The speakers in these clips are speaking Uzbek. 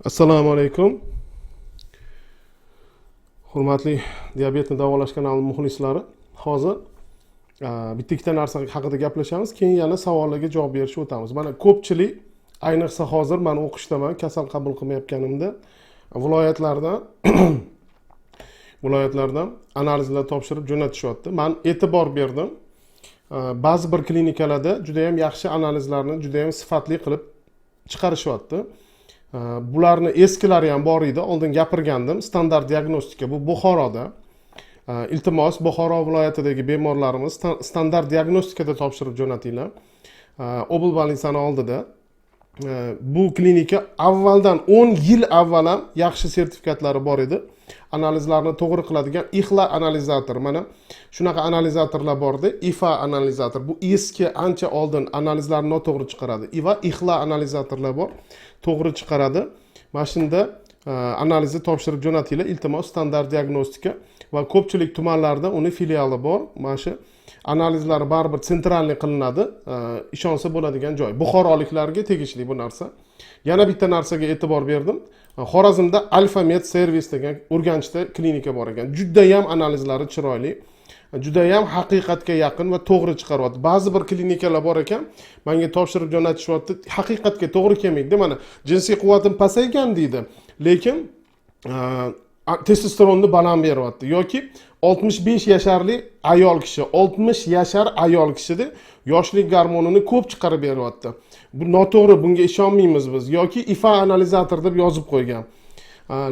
Assalomu alaykum. Hurmatli diabetni davolash kanali muxlislari. Hozir bitta ikkita narsa haqida gaplashamiz, keyin yana savollarga javob berishga o'tamiz. Mana ko'pchilik, ayniqsa hozir men o'qishdaman, kasal qabul qilmayotganimda viloyatlardan viloyatlardan analizlar topshirib jo'natishyapti. Men e'tibor berdim. Ba'zi bir klinikalarda juda ham yaxshi analizlarni juda ham sifatli qilib chiqarishyapti. Bularni eskilari ham bor edi, oldin gapirgandim. Standart diagnostika bu Buxoroda. Iltimos Buxoro viloyatidagi bemorlarimiz standart diagnostikada topshirib jo'natinglar. Oblbalnitsani oldida. Bu klinika avvaldan 10 yil avval ham yaxshi sertifikatlari bor edi. Analizlarni to'g'ri qiladigan IXLA analizator. Mana shunaqa analizatorlar bordi. IFA analizator. Bu eski ancha oldin analizlarni noto'g'ri chiqaradi. IXLA analizatorlar bor. To'g'ri chiqaradi. Mana shunda analizni topshirib jo'natinglar. Iltimos standart diagnostika va ko'pchilik tumanlarda uni filiali bor. Mana shu analizlar baribir sentralniy qilinadi. Ishonsa bo'ladigan joy. Buxoroliklarga tegishli bu narsa. Yana bitta narsaga e'tibor berdim. Xorazmda Alfa Med Service degan Urganchda klinika bor ekan. Juda ham analizlari chiroyli. Juda ham haqiqatga yaqin va to'g'ri chiqaryapti. Ba'zi bir klinikalar bor ekan, menga topshirib jo'natishyapti, haqiqatga to'g'ri kelmaydi. Mana jinsiy quvvatim pasaygan deydi, lekin testosteronni baland beryapti yoki 65 yasharli ayol kishi, 60 yashar ayol kishida yoshlik gormonini ko'p chiqarib beryapti. Bu noto'g'ri, bunga ishonmaymiz biz yoki IFA analizator deb yozib qo'ygan.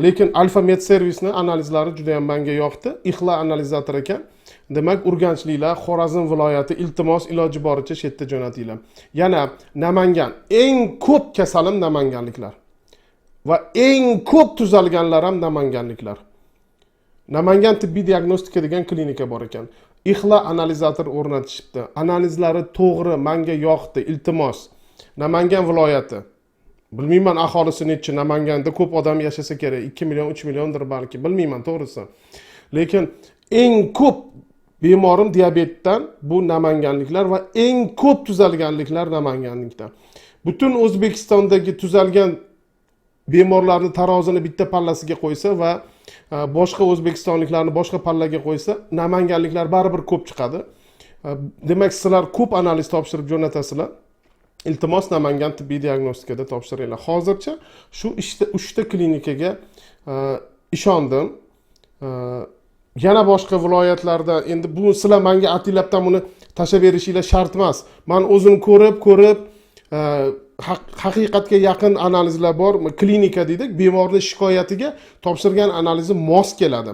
Lekin Alfa Med Service'ni analizlari juda ham menga yoqdi. IXLA analizator ekan. Demak, Urganchliklar, Xorazm viloyati iltimos iloji boricha chetda jo'natinglar. Yana Namangan, eng ko'p kasalim namanganliklar. Va eng ko'p tuzalganlar ham namanganliklar. Namangan tibbiy diagnostika degan klinika bor ekan. IXLA analizator o'rnatishibdi. Analizlari to'g'ri, menga yoqdi, iltimos. Namangan viloyati. Bilmayman aholisi necha, Namanganda ko'p odam yashasa kerak, 2 million, 3 milliondir balki, bilmayman to'g'risi. Lekin eng ko'p bemorim diabetdan bu namanganliklar va eng ko'p tuzalganliklar namanganlikdan. Butun O'zbekistondagi tuzalgan bemorlarni tarozini bitta pallasiga qo'ysa va boshqa o'zbekistonliklarni boshqa pallaga qo'ysa, namanganliklar baribir ko'p chiqadi. Demak, sizlar ko'p analiz topshirib jo'natasizlar. Iltimos Namangan tibbiy diagnostikada topshiringlar. Hozircha shu 3 ta klinikaga ishondim. Yana boshqa viloyatlarda endi bu sizlar menga atilabdan buni tashlab berishinglar shart emas. Men o'zim ko'rib haqiqatga yaqin analizlar bor. Klinika deydik, bemorning shikoyatiga topshirgan analizi mos keladi.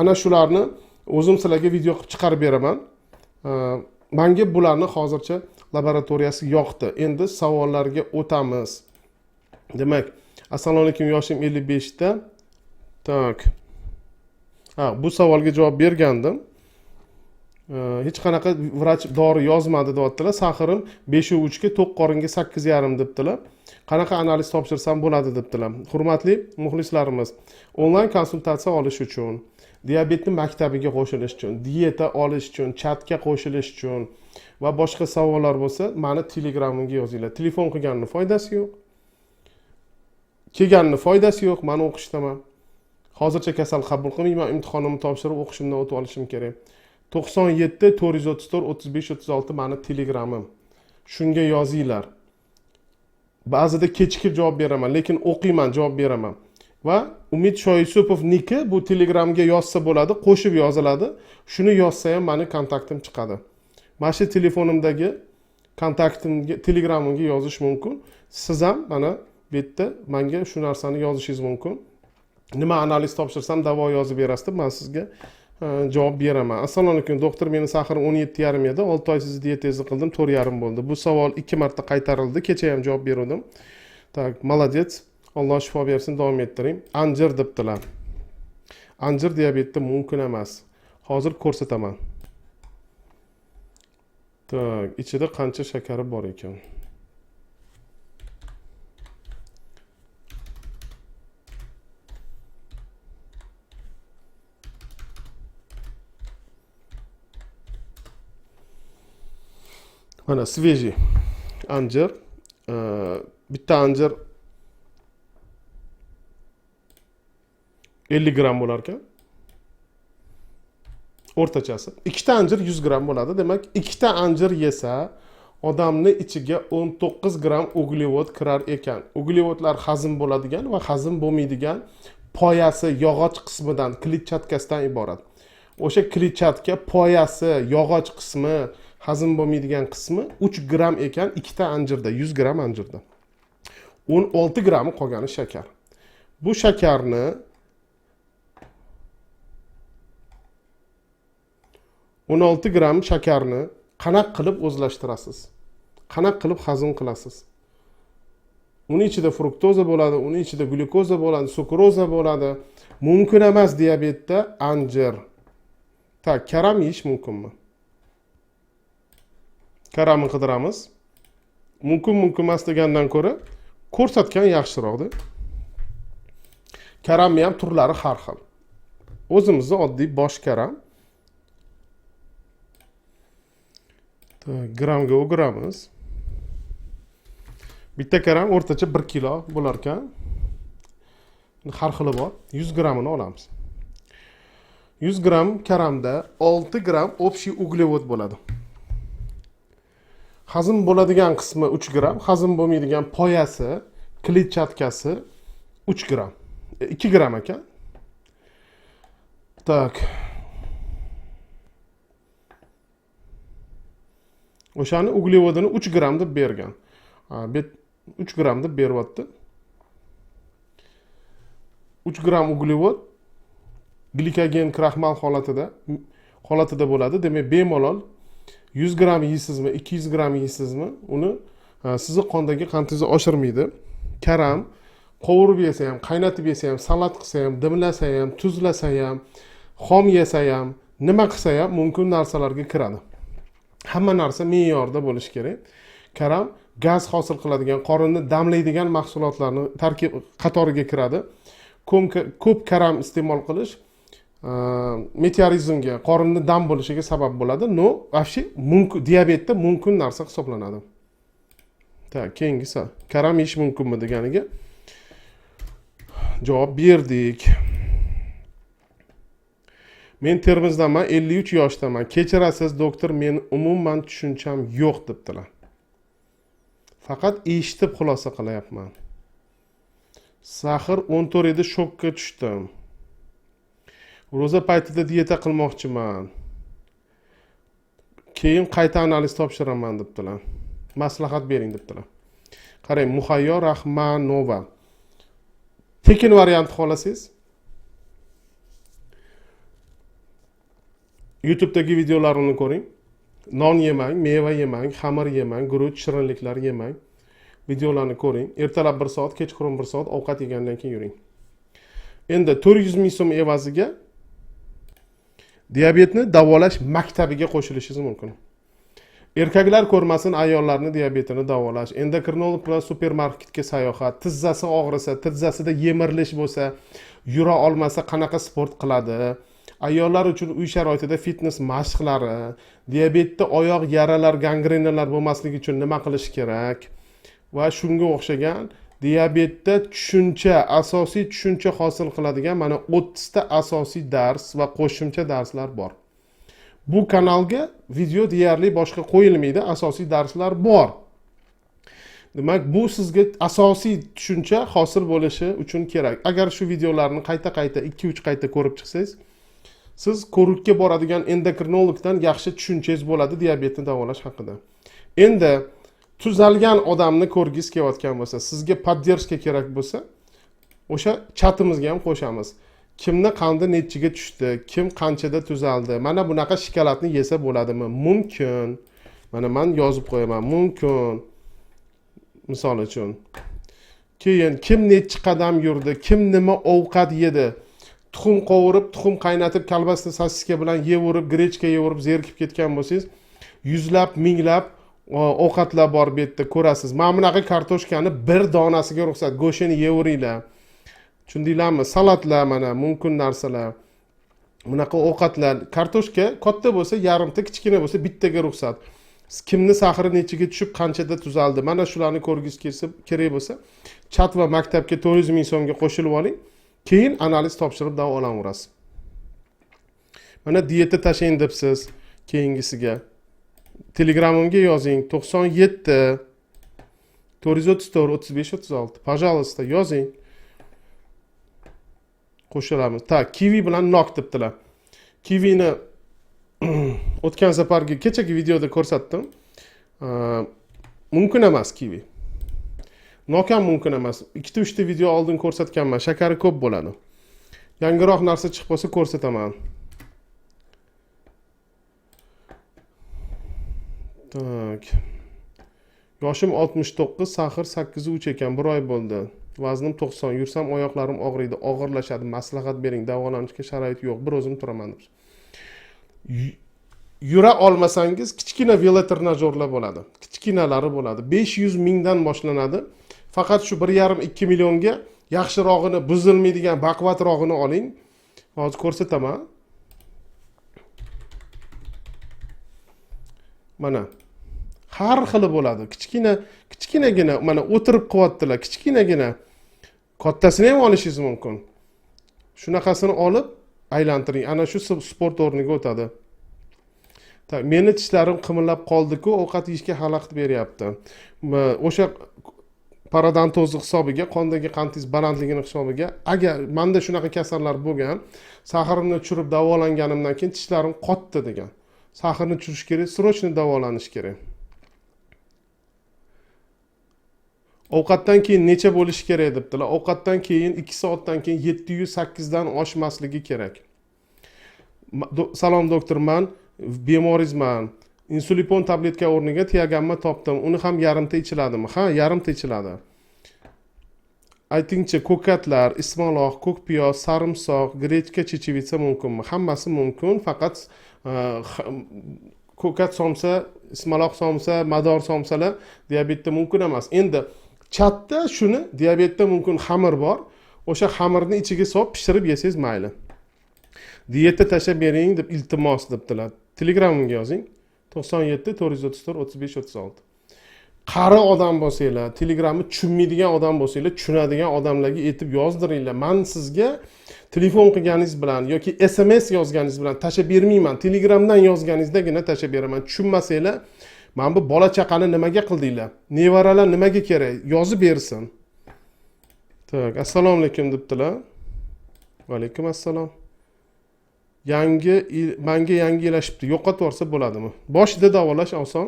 Ana shularni o'zim sizlarga video qilib chiqarib beraman. Menga bularni hozircha laboratoriyasi yoqdi. Endi savollarga o'tamiz. Demak, assalomu alaykum, yoshim 55 ta. Tak. Bu savolga javob bergandim. Hech qanaqa vrach dori yozmadi deyaptilar. Saxirim 5.3 ga, to'q qoringa 8.5 debdilar. Qanaqa analiz topshirsam bo'ladi debdilar. Hurmatli muxlislarimiz, onlayn konsultatsiya olish uchun, diabetni maktabiga qo'shilish uchun, dieta olish uchun, chatga qo'shilish uchun va boshqa savollar bo'lsa, meni Telegramimga yozinglar. Telefon qilganning foydasi yo'q. Kelganning foydasi yo'q, men o'qishdaman. Hozircha kasal qabul qilmayman, imtihonimni topshirib o'qishimdan o'tib olishim kerak. 97 434 35 36 meni Telegramim. Shunga yozinglar. Ba'zida kechikib javob beraman, lekin o'qiyman, javob beraman. Va Umid Shoyisupovniki bu Telegramga yozsa bo'ladi, qo'shib yoziladi. Shuni yozsa ham meni kontaktim chiqadi. Mana shu telefonimdagi kontaktimga, Telegramimga yozish mumkin. Siz ham mana bu yerda menga shu narsani yozishingiz mumkin. Nima analiz topshirsam davo yozib berasiz deb men sizga javob beraman. Assalomu alaykum, doktor, meni saxirim 17.5 edi. 6 oy sizni dietangizni qildim, 4.5 bo'ldi. Bu savol 2 marta qaytarildi. Kecha ham javob berdim. Tak, молодец. Alloh shifo bersin, davom ettiring. Anjir debdilar. Anjir diabetda mumkin emas. Hozir ko'rsataman. Tak, ichida qancha shakari bor ekan? Mana sveji anjir, bitta anjir 50 gram bo'lar ekan. O'rtachasi. Ikkita anjir 100 gram bo'ladi. Demak, ikkita anjir yesa odamni ichiga 19 gram uglevod kirar ekan. Uglevodlar hazm bo'ladigan va hazm bo'lmaydigan poyasi, yog'och qismidan, kletchatkasidan iborat. O'sha kletchatka poyasi, yog'och qismi, hazm bo'lmaydigan qismi 3 gram ekan ikkita anjirda, 100 gram anjirda. 16 grami qolgani shakar. Bu shakarni 16 gram shakarni qanaq qilib o'zlashtirasiz? Qanaq qilib hazm qilasiz? Uning ichida fruktoza bo'ladi, uning ichida glyukoza bo'ladi, sukroza bo'ladi. Mumkin emas diabetda anjir. Karam yeyish mumkinmi? Karamni qidiramiz. Mumkin emas degandan ko'ra ko'rsatgan yaxshiroqda. Karamni ham turlari har xil. O'zimizning oddiy bosh karam. Gramga o'giramiz. Bitta karam o'rtacha 1 kilo bo'lar ekan. Har xili bor. 100 gramini olamiz. 100 gram karamda 6 gram общий углевод bo'ladi. Hazm bo'ladigan qismi 3 gram, hazm bo'lmaydigan poyasi, kletchatkasi 3 gram. 2 gram ekan. Tak. O'shani uglevodini 3 gram deb bergan. 3 gram deb beryapti. 3 gram uglevod glikogen kraxmal holatida bo'ladi. Demak, bemalol 100 gram yeysizmi, 200 gram yeysizmi, uni sizni qondagi qantingizni oshirmaydi. Karam qovurib yesa ham, qaynatib yesa ham, salat qilsa ham, dimlasa ham, tuzlasa ham, xom yesa ham, nima qilsa ham mumkin narsalarga kiradi. Hamma narsa me'yorda bo'lishi kerak. Karam gaz hosil qiladigan, qorinni damlaydigan mahsulotlarni tarkib qatoriga kiradi. Ko'p karam iste'mol qilish meteorizmga, qorinni dam bo'lishiga sabab bo'ladi. No, вообще mumkin diabetda mumkin narsa hisoblanadi. Keyingisi, karam yeyish mumkinmi deganiga javob berdik. Men Termizdaman, 53 yoshdaman. Kechirasiz, doktor, men umuman tushuncham yo'q debdilar. Faqat eshitib xulosa qilyapman. Sahar 14 edi, shokka tushdim. Ro'za paytida dieta qilmoqchiman. Keyin qayta analiz topshiraman debdilar. Maslahat bering debdilar. Qarang, Muhayyo Rahmanova. Tekin variant xohlasangiz YouTube'dagi videolarimni ko'ring. Non yemang, meva yemang, xamir yemang, guruch, shirinliklar yemang. Videolarni ko'ring. Ertalab 1 soat, kechqurun 1 soat ovqat yegandan keyin yuring. Endi 400 ming so'm evaziga diabetni davolash maktabiga qo'shilishingiz mumkin. Erkaklar ko'rmasin ayollarni diabetini davolash. Endokrinolog bilan supermarketga sayohat, tizzasi og'risa, tizzasida yemirilish bo'lsa, yura olmasa qanaqa sport qiladi? Ayollar uchun uy sharoitida fitness mashqlari, diabetda oyoq yaralar, gangrenalar bo'lmasligi uchun nima qilish kerak? Va shunga o'xshagan diabetda asosiy tushuncha hosil qiladigan mana 30 ta asosiy dars va qo'shimcha darslar bor. Bu kanalga video deyarli boshqa qo'yilmaydi, asosiy darslar bor. Demak, bu sizga asosiy tushuncha hosil bo'lishi uchun kerak. Agar shu videolarni qayta 2-3 qayta ko'rib chiqsangiz, siz ko'rikka boradigan endokrinologdan yaxshi tushunchangiz bo'ladi diabetni davolash haqida. Endi tuzalgan odamni ko'rgis kelayotgan bo'lsa, sizga poddershka kerak bo'lsa, o'sha chatimizga ham qo'shamiz. Kimni qandi nechiga tushdi, kim qanchada tuzaldi, mana bunaqa shokoladni yesa bo'ladimi? Mumkin. Mana men yozib qo'yaman, mumkin. Misol uchun. Keyin kim nechi qadam yurdi, kim nima ovqat yedi, tuxum qovurib, tuxum qaynatib, kolbasni sosiska bilan yevorib, grechka yevorib, zerikib ketgan bo'lsangiz, yuzlab, minglab ovqatlar bor bu yerda ko'rasiz. Mana bunaqa kartoshkani bir donasiga ruxsat, go'shini yeveringlar. Tushundinglarmi? Salatlar mana mumkin narsalar. Bunaqa ovqatlar, kartoshka katta bo'lsa, yarimta, kichkina bo'lsa, bittaga ruxsat. Kimni sahri nechiga tushib, qanchada tuzaldi. Mana shularni ko'rgis kelsa, kerak bo'lsa, chat va maktabga 400 ming so'mga qo'shilib oling. Keyin analiz topshirib davolaverasiz. Mana dieta tashlang debsiz keyingisiga. Telegramimga yozing 97 434 35 36. Пожалуйста, yozing. Qo'shilamiz. Kiwi bilan nok debdilar. Kiwini o'tgan safargi kechagi videoda ko'rsatdim. Mumkin emas kiwi. Nok ham mumkin emas. 2-3 ta video oldin ko'rsatganman. Shakari ko'p bo'ladi. Yangiroq narsa chiqib qolsa ko'rsataman. Yoshim 69, sahr 8.3 ekan, 1 oy bo'ldi. Vaznim 90, yursam oyoqlarim og'riydi, og'irlashadi. Maslahat bering, davolanishga sharoit yo'q. Bir o'zim turaman deb. Yura olmasangiz kichkina velotrenajyorlar bo'ladi. Kichkinalari bo'ladi. 500 mingdan boshlanadi. Faqat shu 1,5-2 millionga yaxshirog'ini, buzilmaydigan, baqvatrog'ini oling. Hozir ko'rsataman. Mana har xili bo'ladi. Kichkinagina mana o'tirib qilyaptilar. Kichkinagina. Kattasini ham olishingiz mumkin. Shunaqasini olib aylantiring. Ana shu sport o'rniga o'tadi. Meni tishlarim qimillab qoldi-ku, ovqat yeyishga xalaqit beryapti. O'sha parodontozni hisobiga, qondagi qantingiz balandligini hisobiga, agar menda shunaqa kasallar bo'lgan, sahrimni tushirib davolanganimdan keyin tishlarim qotdi degan. Sahrni tushirish kerak, srochni davolanish kerak. Ovqatdan keyin necha bo'lishi kerak debdilar. Ovqatdan keyin 2 soatdan keyin 708 dan oshmasligi kerak. Salom doktor, men bemorizman. Insulipon tabletka o'rniga tiagamma topdim. Uni ham yarimta ichiladimi? Ha, yarimta ichiladi. Aytingchi, ko'katlar, ismaloq, ko'k piyoz, sarimsoq, grechka, chechevitsa mumkinmi? Hammasi mumkin, faqat ko'kat somsa, ismaloq somsa, mador somsalar diabetda mumkin emas. Endi chatda shuni diabetda mumkin xamir bor. O'sha xamirni ichiga solib pishirib yesangiz mayli. Dieta tashlab bering deb iltimos debdilar. Telegramimga yozing. 97 434 35 36. Qari odam bo'lsanglar, Telegramni tushunmaydigan odam bo'lsanglar, tushunadigan odamlarga aytib yozdiringlar. Men sizga telefon qilganingiz bilan yoki SMS yozganingiz bilan tashlab bermayman. Telegramdan yozganingizdagina tashlab beraman. Tushunmasanglar, men bu bola chaqani nimaga qildinglar? Nevaralar nimaga kerak? Yozib bersin. Assalomu alaykum debdilar. Va alaykum assalom. Menga yangilashibdi. Yo'qotib yorsa bo'ladimi? Boshida davolash oson.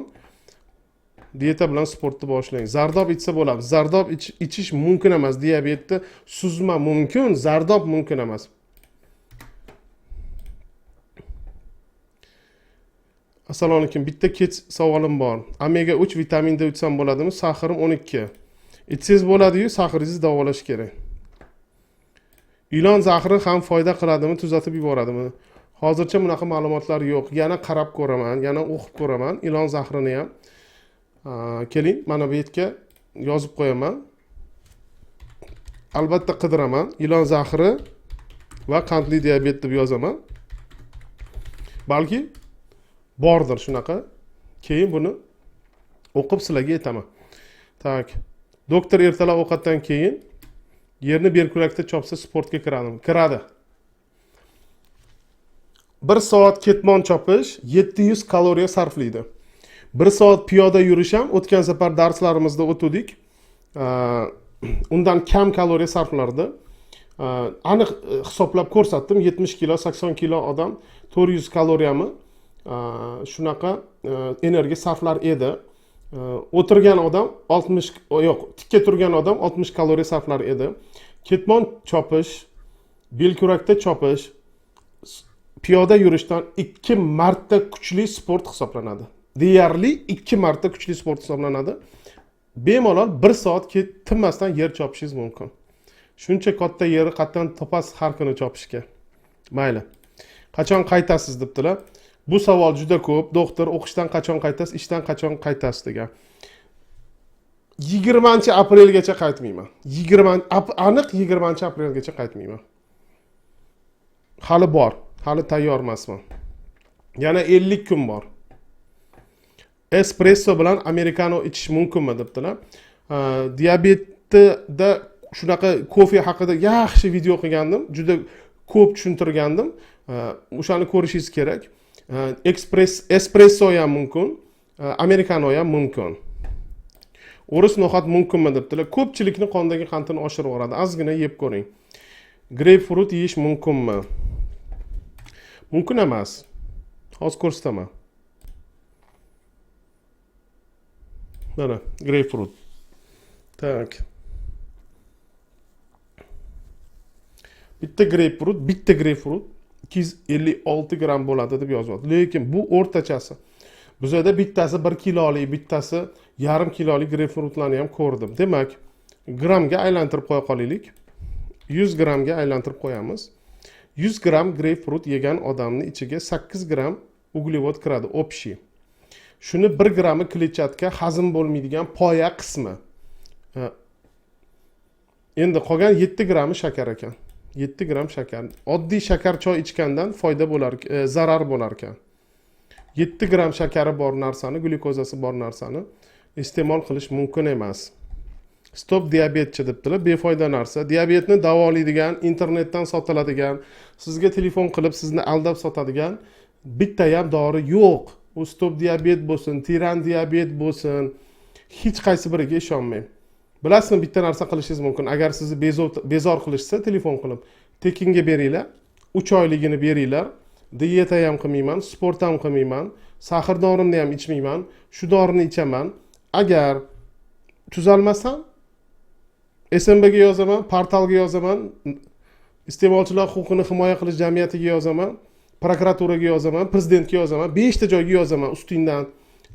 Dieta bilan sportni boshlang. Zardob ichsa bo'ladi. Zardob ichish mumkin emas. Diabetda suzma mumkin, zardob mumkin emas. Assalomu alaykum. Bitta kech savolim bor. Omega 3 vitamin D ichsam bo'ladimi? Sahrim 12. Ichsangiz bo'ladi-yu, sahringizni davolash kerak. Ilon zahri ham foyda qiladimi, tuzatib yuboradimi? Hozircha bunaqa ma'lumotlar yo'q. Yana qarab ko'raman, yana o'qib ko'raman. Ilon zahrini ham. Keling, mana bu yerga yozib qo'yaman. Albatta qidiraman. Ilon zahri va qandli diabet deb yozaman. Balki bordir shunaqa. Keyin buni o'qib sizlarga aytaman. Tak. Doktor ertalab ovqatdan keyin yerni berkurakda chopsa sportga kiradimi? Kiradi. 1 soat ketmon chopish 700 kaloriya sarflaydi. 1 soat piyoda yurish ham o'tgan safar darslarimizda o'tdik. Undan kam kaloriya sarflardi. Aniq hisoblab ko'rsatdim. 70 kilo, 80 kilo odam 400 kaloriyami shunaqa energiya sarflar edi. O'tirgan odam 60 yo'q, tikka turgan odam 60 kaloriya sarflar edi. Ketmon chopish, belkurakda chopish piyoda yurishdan 2 marta kuchli sport hisoblanadi. Deyarli 2 marta kuchli sport hisoblanadi. Bemalol 1 soat tinmasdan yer chopishingiz mumkin. Shuncha katta yeri qatdan topasiz har kuni chopishga. Mayli. Qachon qaytasiz debdilar. Bu savol juda ko'p. Doktor, o'qishdan qachon qaytasiz, ishdan qachon qaytasiz degan. 20-aprelgacha qaytmayman. Aniq 20-aprelgacha qaytmayman. Hali bor, hali tayyor emasman. Yana 50 kun bor. Espresso bilan americano ichish mumkinmi debdilar. Diabetda shunaqa kofe haqida yaxshi video qilgandim, juda ko'p tushuntirgandim. O'shani ko'rishingiz kerak. Espresso ham mumkin, americano ham mumkin. O'ris no'xat mumkinmi debdilar. Ko'pchilikni qondagi qandini oshirib yuboradi. Ozgina yeb ko'ring. Greypfrut yeyish mumkinmi? Mumkin emas. Hozir ko'rsataman. Mana, greypfrut. Tak. Bitta greypfrut 256 gram bo'ladi deb yozyapti. Lekin bu o'rtachasi. Bizda bittasi 1 kilolik, bittasi yarim kilolik greypfrutlarni ham ko'rdim. Demak, gramga aylantirib qo'ya qolaylik. 100 gramga aylantirib qo'yamiz. 100 gram greypfrut yegan odamning ichiga 8 gram uglevod kiradi, общий. Shuni 1 grami kletchatka hazm bo'lmaydigan poya qismi. Endi qolgan 7 grami shakar ekan. 7 gram shakar. Oddiy shakar choy ichgandan foyda bo'lar, zarar bo'lar ekan. 7 gram shakari bor narsani, glyukozasi bor narsani iste'mol qilish mumkin emas. Stop diabetchi debdilar, befoyda narsa. Diabetni davolaydigan, internetdan sotiladigan, sizga telefon qilib sizni aldab sotadigan bitta ham dori yo'q. U stop diabet bo'lsin, tiran diabet bo'lsin, hech qaysi biriga ishonmang. Bilasizmi, bitta narsa qilishingiz mumkin. Agar sizni bezor qilishsa, telefon qilib tekinga beringlar, 3 oyligini beringlar. Dieta ham qilmayman, sport ham qilmayman, sahr dorimni ham ichmayman, shu dorini ichaman. Agar tuzalmasam, SMBga yozaman, portalga yozaman, iste'molchilar huquqini himoya qilish jamiyatiga yozaman, prokuraturaga yozaman, prezidentga yozaman, 5 ta joyga yozaman ustingdan.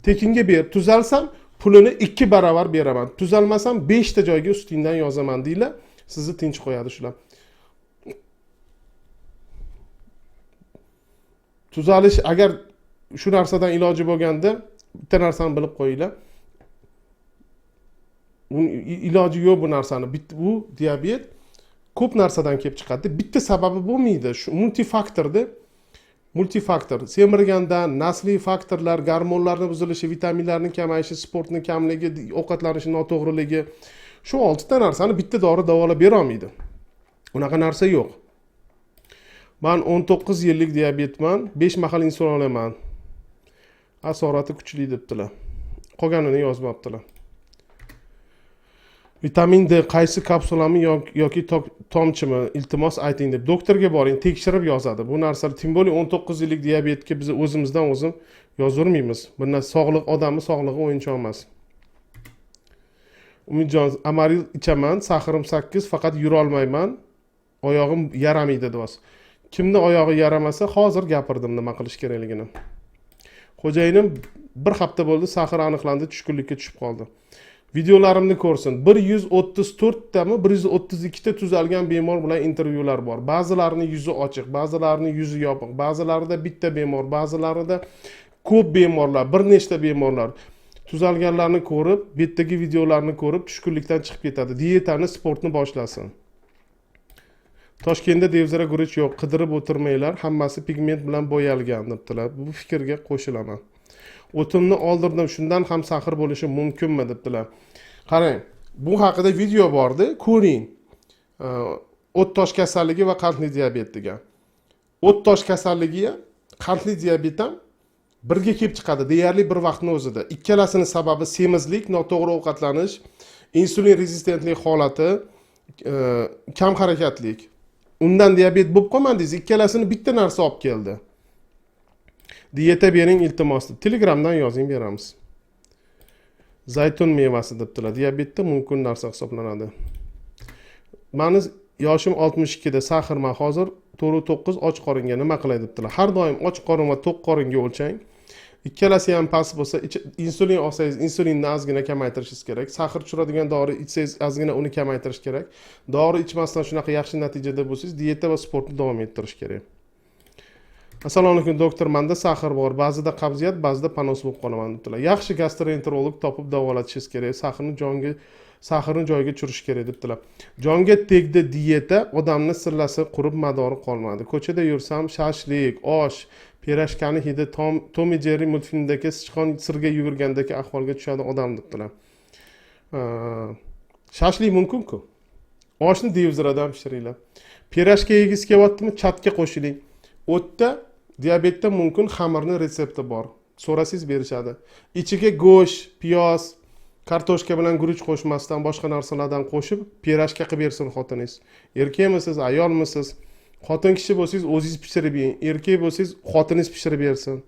Tekinga ber, tuzalsam pulini 2 baravar beraman. Tuzalmasam 5 ta joyga ustingdan yozaman deylar, sizni tinch qo'yadi shular. Tuzalish agar shu narsadan iloji bo'lganda bitta narsani bilib qo'yinglar. Iloji yo'q bu narsani. Bu diabet ko'p narsadan kelib chiqadi. Bitta sababi bo'lmaydi. Shu multifaktorda. Multifaktor. Semirgandan, nasliy faktorlar, gormonlarning buzilishi, vitaminlarning kamayishi, sportning kamligi, ovqatlanish noto'g'riligi. Shu 6 ta narsani bitta dori davolab bera olmaydi. Unaqa narsa yo'q. Men 19 yillik diabetman, 5 mahal insulin olaman. Asorati kuchli debdilar. Qolganini yozmabdilar. Vitamin D qaysi kapsulami yoki tomchimi? Iltimos ayting deb doktorga boring, tekshirib yozadi. Bu narsalar tim bo'li 19 yillik diabetga biz o'zimizdan o'zim yozurmaymiz. Bundan sog'liq odamning sog'lig'i o'yinchoq emas. Umidjon, Amaril ichaman, sahrim 8, faqat yura olmayman. Oyog'im yaramaydi deyapsiz. Kimni oyog'i yaramasa, hozir gapirdim nima qilish kerakligini. Xo'jayinim 1 hafta bo'ldi, sahr aniqlandi, tushkunlikka tushib qoldi. Videolarimni ko'rsin. 134 tami, 132 ta tuzalgan bemor bilan intervyular bor. Ba'zilarining yuzi ochiq, ba'zilarining yuzi yopiq, ba'zilarida bitta bemor, ba'zilarida ko'p bemorlar, bir nechta bemorlar. Tuzalganlarni ko'rib, bu yerdagi videolarni ko'rib tushkunlikdan chiqib ketadi. Dietani, sportni boshlasin. Toshkentda devzara guruch yo'q, qidirib o'tirmanglar, hammasi pigment bilan bo'yalgan debdilar. Bu fikrga qo'shilaman. O'timni oldirdim, shundan ham sahr bo'lishi mumkinmi debdilar. Qarang, bu haqida video bordi, ko'ring. O't tosh kasalligi va qandli diabet degan. O't tosh kasalligi, qandli diabet ham birga kelib chiqadi deyarli bir vaqtning o'zida. Ikkalasining sababi semizlik, noto'g'ri ovqatlanish, insulin rezistentlik holati, kam harakatlik. Undan diabet bo'lib qolmadingiz, ikkalasini bitta narsa olib keldi. Dieta bering iltimos. Telegramdan yozing, beramiz. Zaytun mevasi debdilar. Diabetda mumkin narsa hisoblanadi. Meni yoshim 62 da, sahrman, hozir 4-9 och qoringa nima qilay debdilar. Har doim och qorin va to'q qoringa o'lchang. Ikkalasi ham past bo'lsa, insulin olsangiz, insulinni ozgina kamaytirishingiz kerak. Sahr tushiradigan dori ichsangiz, ozgina uni kamaytirish kerak. Dori ichmasdan shunaqa yaxshi natijada bo'lsangiz, dieta va sportni davom ettirish kerak. Assalomu alaykum doktor, menda sahr bor, ba'zida qabziyat, ba'zida panos bo'lib qolaman debdilar. Yaxshi gastroenterolog topib davolatishingiz kerak, sahrni joyiga tushirish kerak debdilar. Jonga tegdi dieta, odamni sirlasi qurib madori qolmadi. Ko'chada yursam, shashlik, osh, pirashkani hidi Tom and Jerry multfilmidagi sichqon sirga yugurgandagi ahvolga tushadi odam debdilar. Shashlik mumkin-ku. Oshni devziradan pishiringlar. Pirashka yegisi kelyaptimi, chatga qo'shiling. O'tda diabetda mumkin xamirni retsepti bor. So'rasangiz berishadi. Ichiga go'sht, piyoz, kartoshka bilan guruch qo'shmasdan boshqa narsalardan qo'shib pirashka qilib bersin xotiningiz. Erkakmisiz, ayolmisiz? Xotin kishi bo'lsangiz o'zingiz pishirib yeng. Erkak bo'lsangiz xotiningiz pishirib bersin.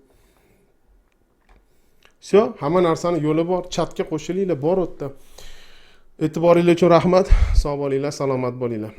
Shu, hamma narsani yo'li bor. Chatga qo'shilinglar, bor o'tda. E'tiboringiz uchun rahmat. Sog' bo'linglar, salomat bo'linglar.